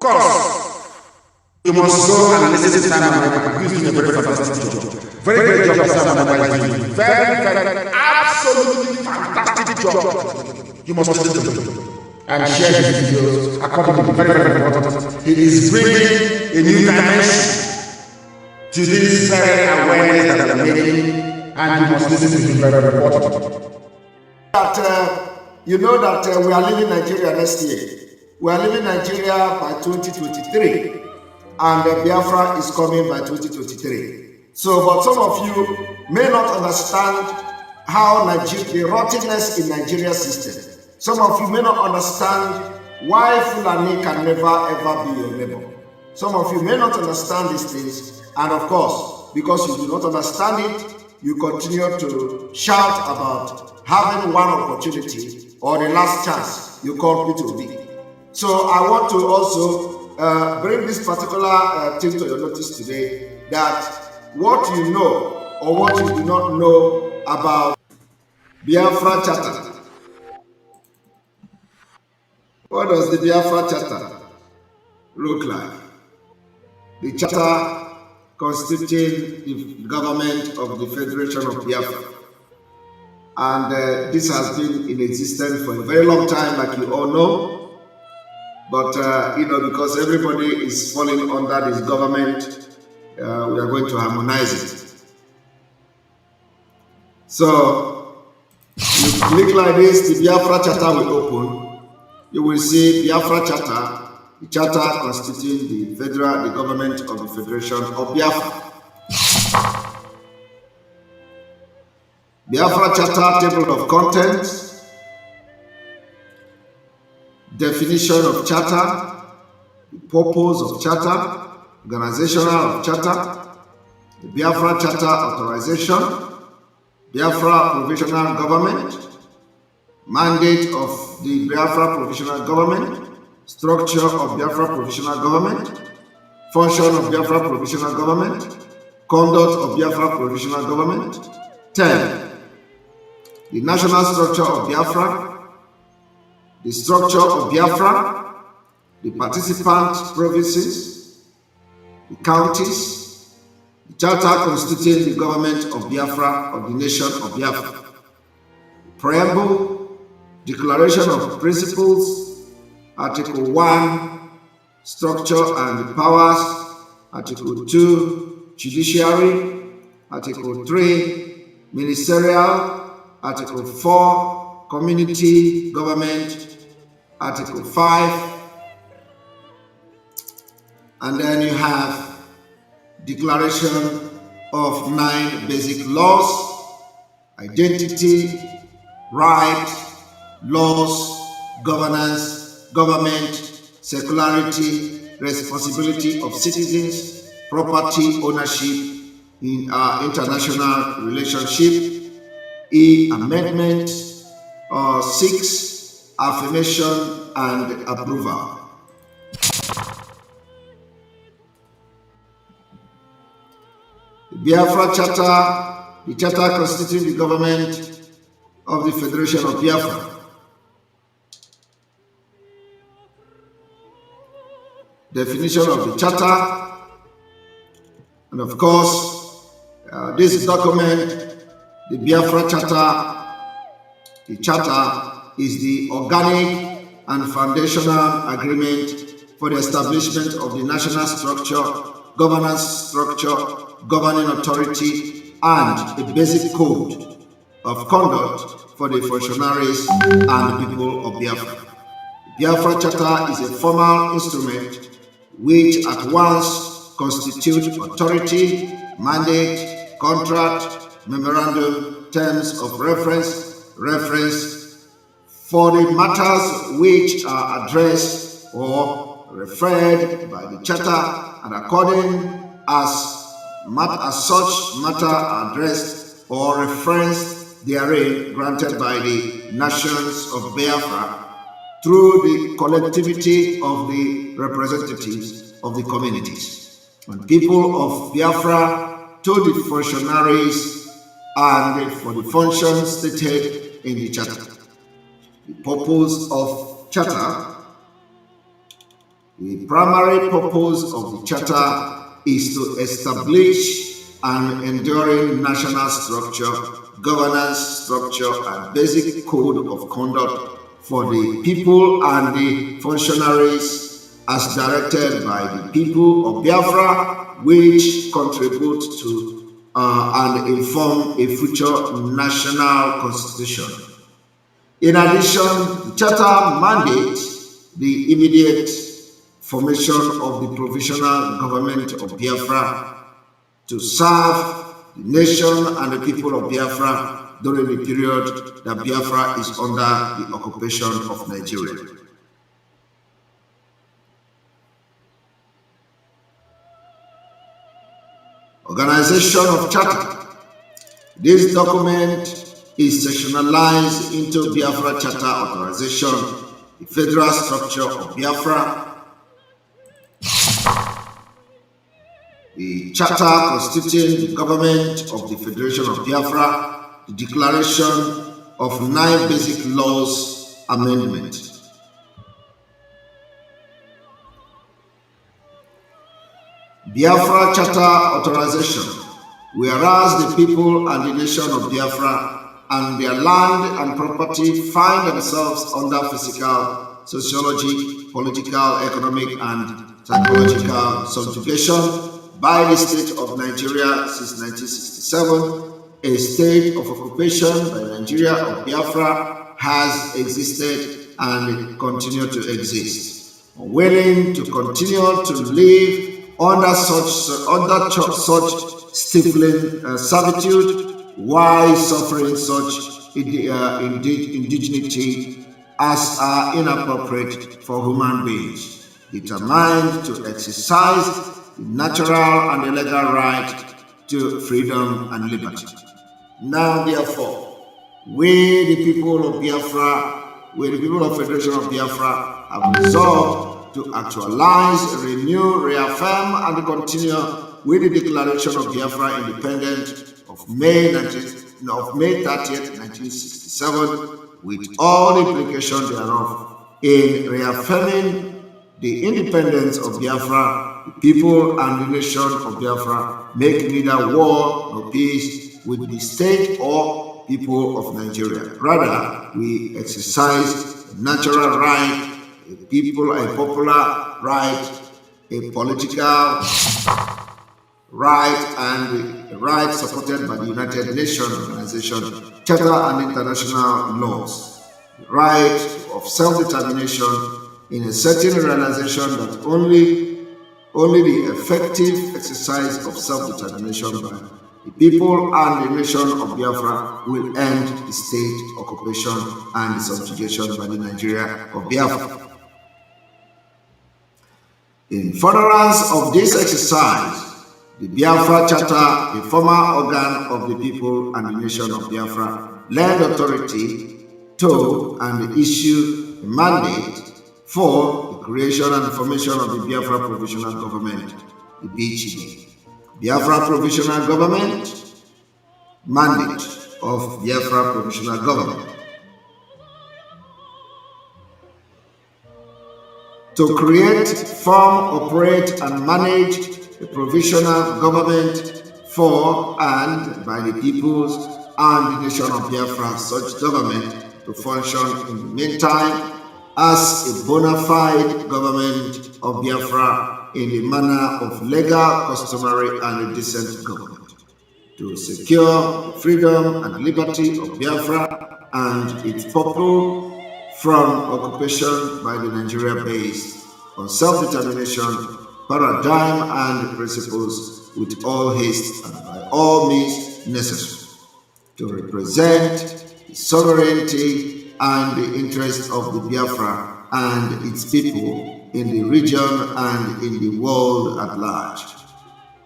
course, you must go and listen to Sam Ameba. He's doing a very fantastic job. Very great job Sam Ameba is doing. Very, absolutely fantastic job. You must listen to him and share his videos accordingly. Very important. He is bringing a new dimension to this very awareness that we are making, and you must listen to him. Very important. You know that we are leaving Nigeria next year. We are leaving Nigeria by 2023, and Biafra is coming by 2023. So, but some of you may not understand how the rottenness in Nigeria's system. Some of you may not understand why Fulani can never ever be your neighbor. Some of you may not understand these things, and of course, because you do not understand it, you continue to shout about having one opportunity or the last chance you call P2B. So I want to also bring this particular thing to your notice today, that what you know or what you do not know about Biafra Charter. What does the Biafra Charter look like? The Charter constituting the government of the Federation of Biafra. And this has been in existence for a very long time, like you all know. But, because everybody is falling under this government, we are going to harmonize it. So, you click like this, the Biafra Charter will open. You will see Biafra Charter, the Charter constituting the government of the Federation of Biafra. Biafra Charter table of contents. Definition of charter, the purpose of charter, organizational of charter, the Biafra Charter authorization, Biafra provisional government, mandate of the Biafra provisional government, structure of Biafra provisional government, function of Biafra provisional government, conduct of Biafra provisional government. 10. The national structure of Biafra, the structure of Biafra, the participant provinces, the counties, the charter constituting the government of Biafra, of the nation of Biafra, preamble, declaration of principles, Article 1, structure and powers, Article 2, judiciary, Article 3, ministerial, Article 4, community government, Article 5, and then you have declaration of 9 basic laws: identity, right, laws, governance, government, secularity, responsibility of citizens, property ownership in our international relationship. Amendment. 6, affirmation and approval. The Biafra Charter, the Charter constituting the government of the Federation of Biafra. Definition of the Charter, and of course, this document, the Biafra Charter. The Charter is the organic and foundational agreement for the establishment of the national structure, governance structure, governing authority, and a basic code of conduct for the functionaries and the people of Biafra. The Biafra Charter is a formal instrument which at once constitutes authority, mandate, contract, memorandum, terms of reference for the matters which are addressed or referred by the Charter, and according as such matter are addressed or referenced therein granted by the nations of Biafra through the collectivity of the representatives of the communities and people of Biafra to the functionaries and for the functions stated in the Charter. The purpose of Charter. The primary purpose of the Charter is to establish an enduring national structure, governance structure, and basic code of conduct for the people and the functionaries as directed by the people of Biafra, which contribute to and inform a future national constitution. In addition, the Charter mandates the immediate formation of the provisional government of Biafra to serve the nation and the people of Biafra during the period that Biafra is under the occupation of Nigeria. Organization of Charter. This document is sectionalized into Biafra Charter Authorization, the federal structure of Biafra, the Charter constituting the government of the Federation of Biafra, the Declaration of 9 Basic Laws Amendment. Biafra Charter Authorization. Whereas the people and the nation of Biafra and their land and property find themselves under physical, sociological, political, economic, and psychological subjugation by the state of Nigeria since 1967, a state of occupation by Nigeria of Biafra has existed and continue to exist. Unwilling to continue to live under such stifling servitude, while suffering such indignity as are inappropriate for human beings, determined to exercise the natural and the legal right to freedom and liberty. Now, therefore, we the people of Biafra, we the people of Federation of Biafra, have resolved to actualize, renew, reaffirm, and continue with the Declaration of Biafra Independent of May 30th, 1967, with all the implications thereof, in reaffirming the independence of Biafra. The people and the nation of Biafra make neither war nor peace with the state or people of Nigeria. Rather, we exercise a natural right, a popular right, a political right, and a right supported by the United Nations Organization, Charter and international laws. The right of self-determination in a certain realization that only the effective exercise of self-determination by the people and the nation of Biafra will end the state occupation and the subjugation by the Nigeria of Biafra. In furtherance of this exercise, the Biafra Charter, a former organ of the people and the nation of Biafra, lend authority to and issue a mandate for the creation and formation of the Biafra Provisional Government, the BGB. Biafra Provisional Government, mandate of Biafra Provisional Government. To create, form, operate, and manage a provisional government for and by the peoples and the nation of Biafra, such government to function in the meantime as a bona fide government of Biafra in the manner of legal, customary, and a decent government, to secure the freedom and liberty of Biafra and its people from occupation by the Nigeria based on self-determination paradigm and principles with all haste and by all means necessary, to represent the sovereignty and the interests of the Biafra and its people in the region and in the world at large,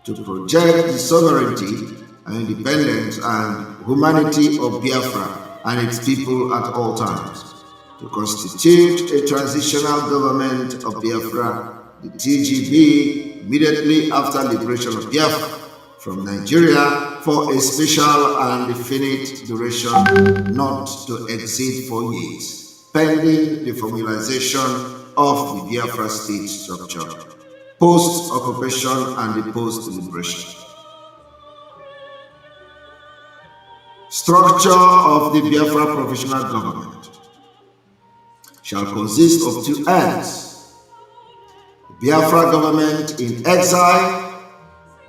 to project the sovereignty and independence and humanity of Biafra and its people at all times, to constitute a transitional government of Biafra, the TGB, immediately after liberation of Biafra from Nigeria for a special and definite duration not to exceed 4 years, pending the formalization of the Biafra state structure, post-occupation and the post-liberation. Structure of the Biafra provisional government shall consist of two ends: the Biafra government in exile,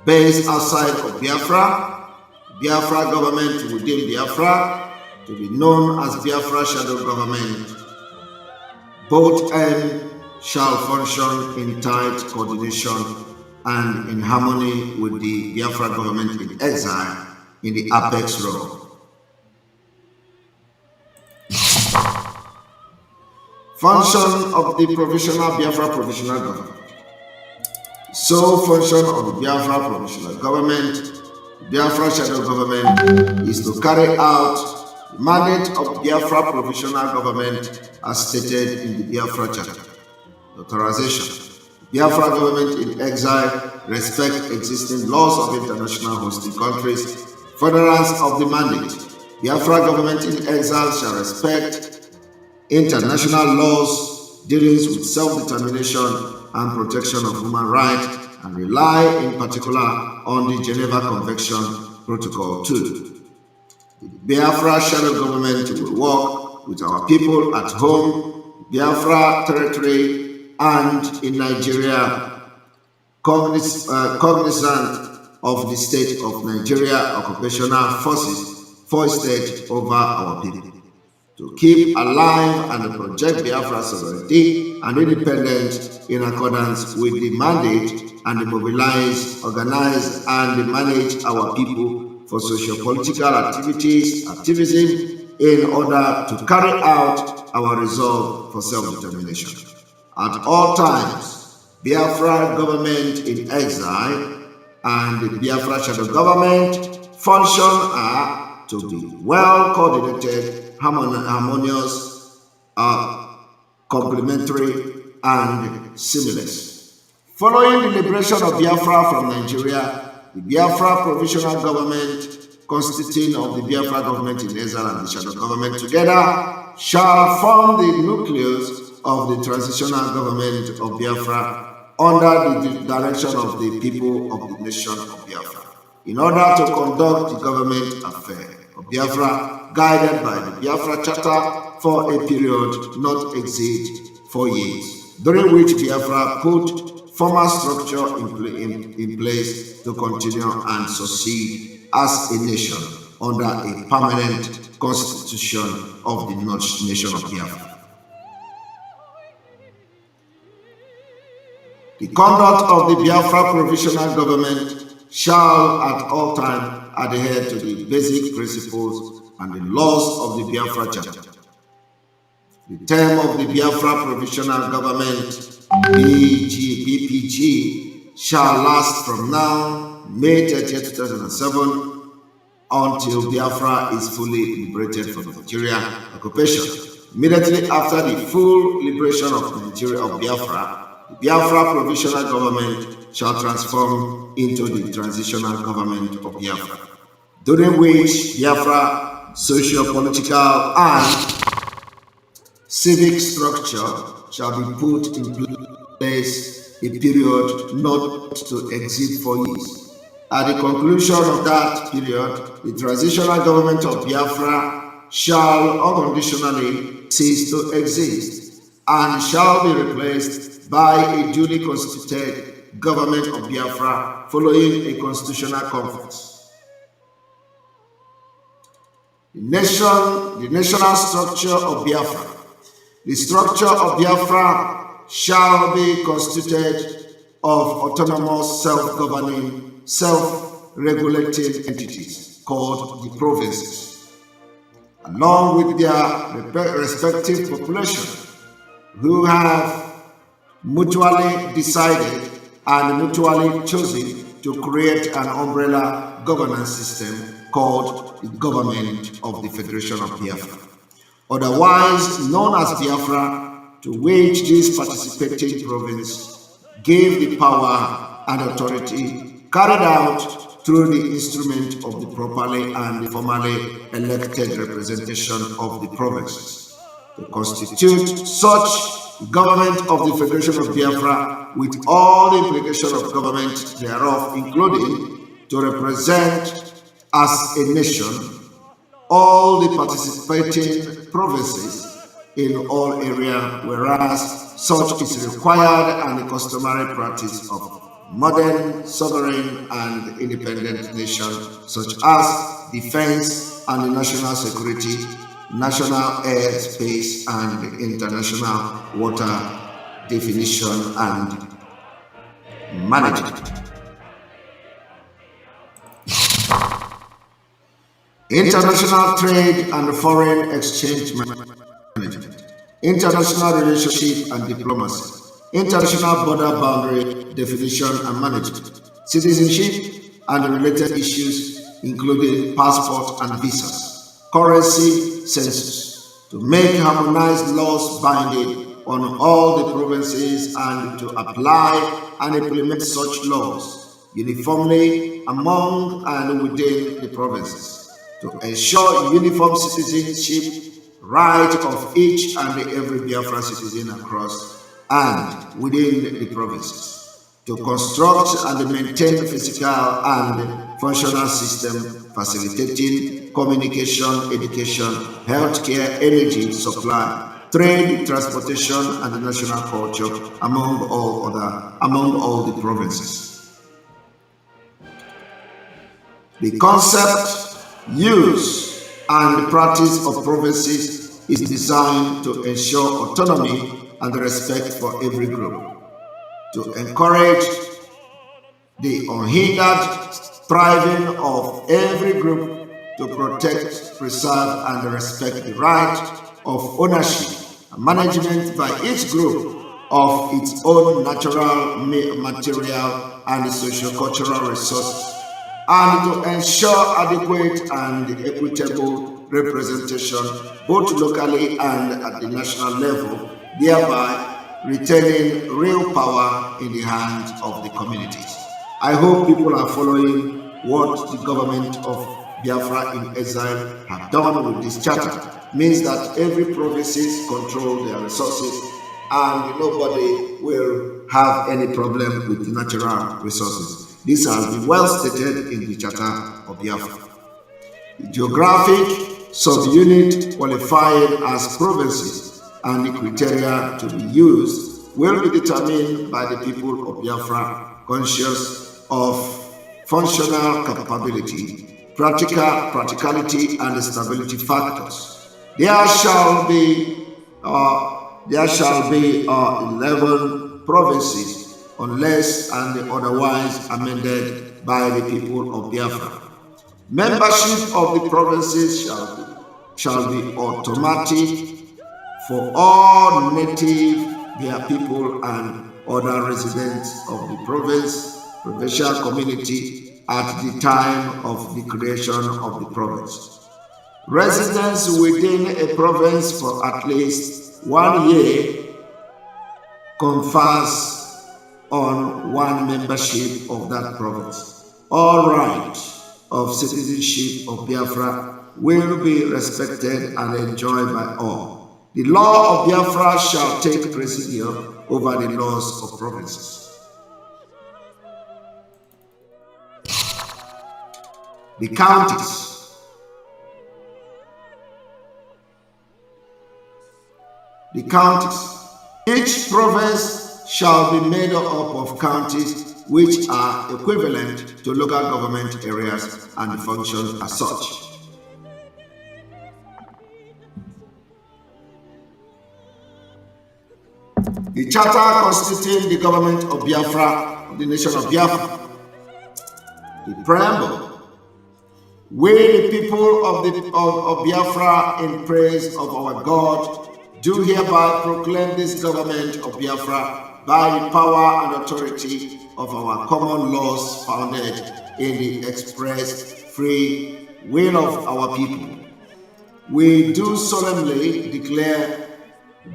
based outside of Biafra, Biafra government within Biafra, to be known as Biafra shadow government. Both ends shall function in tight coordination and in harmony with the Biafra government in exile in the apex role. Function of the provisional Biafra provisional government. Sole function of the Biafra provisional government, Biafra shadow government, is to carry out the mandate of Biafra provisional government as stated in the Biafra Charter. Authorization. Biafra government in exile respect existing laws of international hosting countries. Furtherance of the mandate. Biafra government in exile shall respect international laws dealing with self-determination and protection of human rights, and rely in particular on the Geneva Convention Protocol 2. The Biafra shadow government will work with our people at home, Biafra territory, and in Nigeria, cognizant of the state of Nigeria occupational forces foisted over our people, to keep alive and project Biafra sovereignty and independence in accordance with the mandate, and mobilize, organize, and manage our people for socio-political activism in order to carry out our resolve for self-determination. At all times, Biafra government in exile and the Biafra shadow government function are to be well coordinated, harmonious, complementary, and seamless. Following the liberation of Biafra from Nigeria, the Biafra provisional government, consisting of the Biafra government in exile and the shadow government together, shall form the nucleus of the transitional government of Biafra under the direction of the people of the nation of Biafra, in order to conduct the government affairs of Biafra, guided by the Biafra Charter for a period not exceed 4 years, during which Biafra put formal structure in place to continue and succeed as a nation under a permanent constitution of the nation of Biafra. The conduct of the Biafra provisional government shall at all times adhere to the basic principles and the laws of the Biafra Charter. The term of the Biafra provisional government, BPG, shall last from now, May 30, 2007, until Biafra is fully liberated from Nigerian occupation. Immediately after the full liberation of Nigeria of Biafra, the Biafra provisional government shall transform into the transitional government of Biafra, during which Biafra socio-political and civic structure shall be put in place a period not to exceed 4 years. At the conclusion of that period, the transitional government of Biafra shall unconditionally cease to exist and shall be replaced by a duly constituted government of Biafra following a constitutional conference. The national structure of Biafra. The structure of Biafra shall be constituted of autonomous, self-governing, self-regulating entities called the provinces, along with their respective population, who have mutually decided and mutually chosen to create an umbrella governance system called the Government of the Federation of Biafra, otherwise known as Biafra, to which this participating province gave the power and authority carried out through the instrument of the properly and formally elected representation of the provinces to constitute such the government of the Federation of Biafra, with all the implications of government thereof, including to represent as a nation all the participating provinces in all areas, whereas such is required and the customary practice of modern, sovereign, and independent nations, such as defense and national security, national air, space, and international water definition and management. International trade and foreign exchange management, international relationship and diplomacy, international border boundary definition and management, citizenship and related issues including passport and visas, currency census, to make harmonized laws binding on all the provinces and to apply and implement such laws uniformly among and within the provinces, to ensure uniform citizenship right of each and every Biafran citizen across and within the provinces, to construct and maintain physical and functional system facilitating communication, education, healthcare, energy supply, trade, transportation, and national culture among all the provinces. The concept, use, and practice of provinces is designed to ensure autonomy and respect for every group, to encourage the unhindered thriving of every group, to protect, preserve, and respect the right of ownership and management by each group of its own natural, material, and socio-cultural resources, and to ensure adequate and equitable representation both locally and at the national level, thereby retaining real power in the hands of the communities. I hope people are following what the government of Biafra in exile have done with this charter. Means that every provinces control their resources and nobody will have any problem with natural resources. This has been well stated in the Charter of Biafra. The geographic subunit qualified as provinces and the criteria to be used will be determined by the people of Biafra, conscious of functional capability, practicality, and stability factors. There shall be 11 provinces unless and otherwise amended by the people of Biafra. Membership of the provinces shall be automatic for all native people and other residents of the provincial community at the time of the creation of the province. Residents within a province for at least 1 year confers on one membership of that province. All rights of citizenship of Biafra will be respected and enjoyed by all. The law of Biafra shall take precedence over the laws of provinces. The counties. The counties. Each province shall be made up of counties which are equivalent to local government areas and function as such. The charter constituting the government of Biafra, of the nation of Biafra. The preamble. We, the people of Biafra, in praise of our God, do hereby proclaim this government of Biafra by the power and authority of our common laws founded in the express free will of our people. We do solemnly declare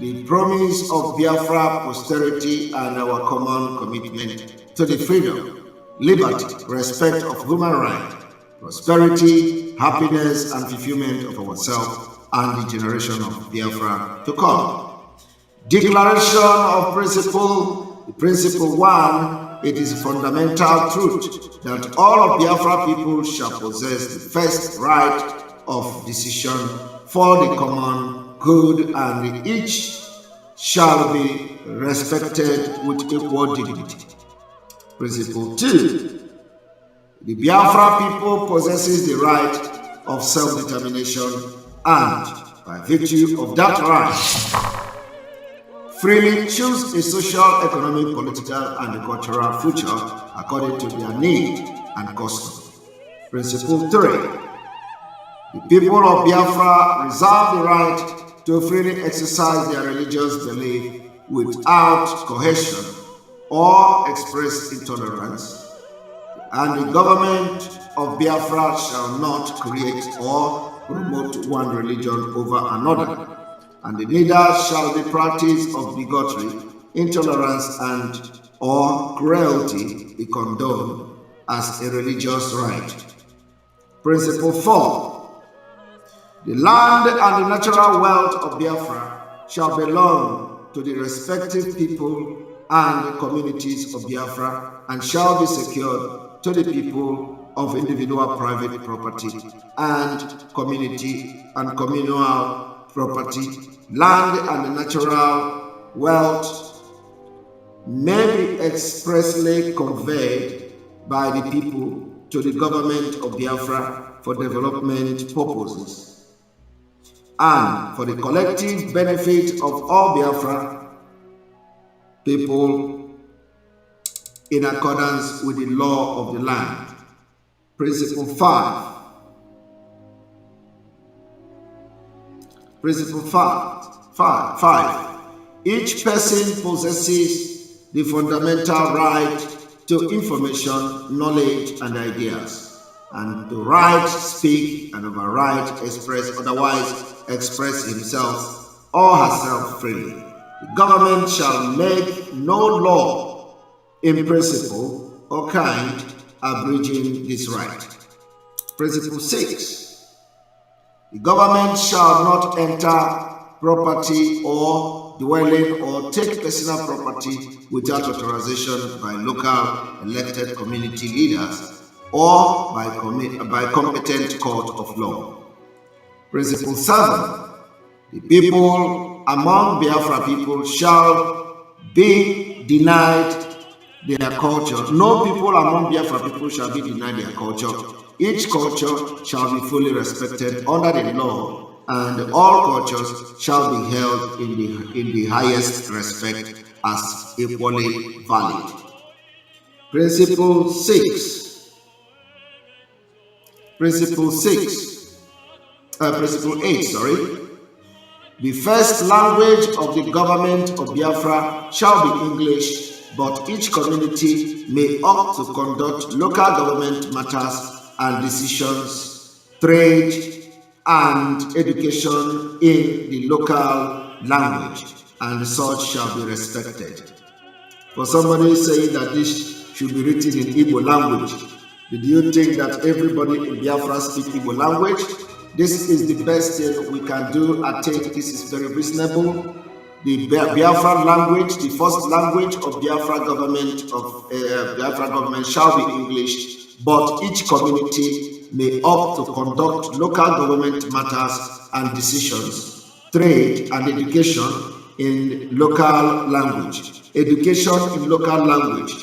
the promise of Biafra posterity and our common commitment to the freedom, liberty, respect of human rights, prosperity, happiness, and fulfillment of ourselves and the generation of Biafra to come. Declaration of Principle 1, it is fundamental truth that all of Biafra people shall possess the first right of decision for the common good, and each shall be respected with equal dignity. Principle 2, the Biafra people possesses the right of self-determination, and by virtue of that right, freely choose a social, economic, political, and cultural future according to their need and custom. Principle 3, the people of Biafra reserve the right to freely exercise their religious belief without coercion or express intolerance, and the government of Biafra shall not create or promote one religion over another, and neither shall the practice of bigotry, intolerance, and or cruelty be condoned as a religious right. Principle 4, the land and the natural wealth of Biafra shall belong to the respective people and communities of Biafra, and shall be secured to the people of individual private property and community and communal property. Land and the natural wealth may be expressly conveyed by the people to the government of Biafra for development purposes and for the collective benefit of all Biafra people in accordance with the law of the land. Principle 5. Principle 5. Each person possesses the fundamental right to information, knowledge, and ideas, and to write, speak, and override, otherwise express himself or herself freely. The government shall make no law in principle or kind abridging this right. Principle 6. The government shall not enter property or dwelling or take personal property without authorization by local elected community leaders or by competent court of law. Principle 7. The people among Biafra people shall be denied their culture. No people among Biafra people shall be denied their culture. Each culture shall be fully respected under the law, and all cultures shall be held in the highest respect as equally valid. Principle 6. Principle 8, The first language of the government of Biafra shall be English, but each community may opt to conduct local government matters and decisions, trade, and education in the local language, and such shall be respected. For somebody saying that this should be written in Igbo language, did you think that everybody in Biafra speaks Igbo language? This is the best thing we can do. I think this is very reasonable. The Biafra language, the first language of Biafra government shall be English, but each community may opt to conduct local government matters and decisions, trade, and education in local language. Education in local language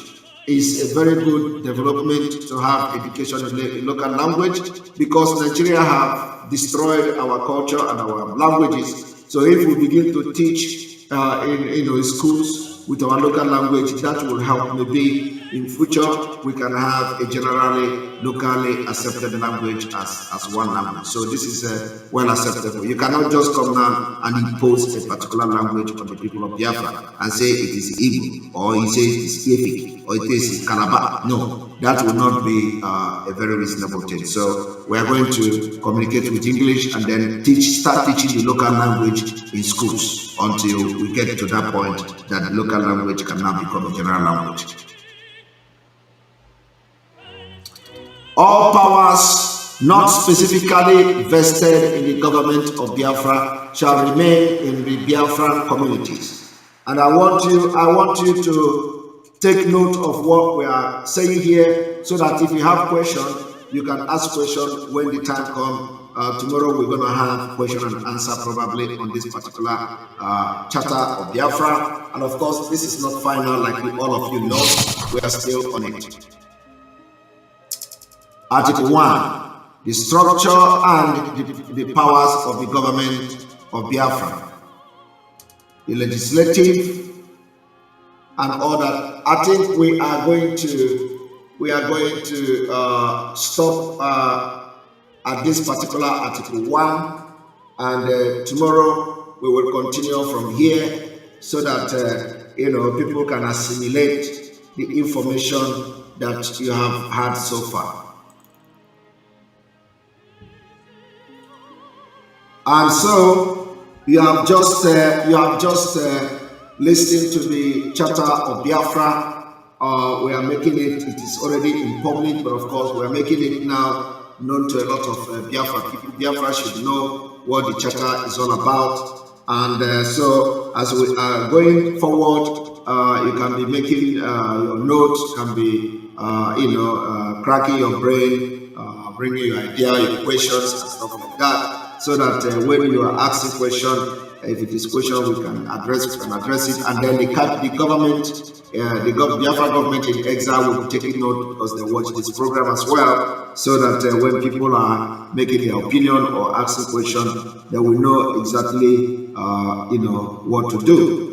is a very good development to have education in local language, because Nigeria have destroyed our culture and our languages. So if we begin to teach in schools with our local language, that will help. Maybe in future we can have a generally locally accepted language as one language. So this is well acceptable. You cannot just come now and impose a particular language on the people of Biafra and say it is Igbo, or you say it is Efik, or it is Calabar. No, that will not be a very reasonable thing. So we are going to communicate with English and then start teaching the local language in schools until we get to that point that the local language can now become a general language. All powers not specifically vested in the government of Biafra shall remain in the Biafran communities, And I want you to take note of what we are saying here, so that if you have questions, you can ask questions when the time comes. Tomorrow we're going to have question and answer probably on this particular Charter of Biafra. And of course, this is not final, like all of you know. We are still on it. Article 1, the structure and the powers of the government of Biafra, the legislative and all that. I think we are going to stop at this particular Article 1, and tomorrow we will continue from here, so that people can assimilate the information that you have had so far. And so you have just listened to the Charter of Biafra. We are making it is already in public, but of course we are making it now known to a lot of Biafra people. Biafra should know what the Charter is all about. And so as we are going forward, you can be making your notes, can be cracking your brain, bringing your idea, your questions and stuff like that. So that when you are asking questions, if it is question, we can address it, and then the government, the Biafra government in exile will be taking note, because they watch this program as well, so that when people are making their opinion or asking questions, they will know exactly what to do.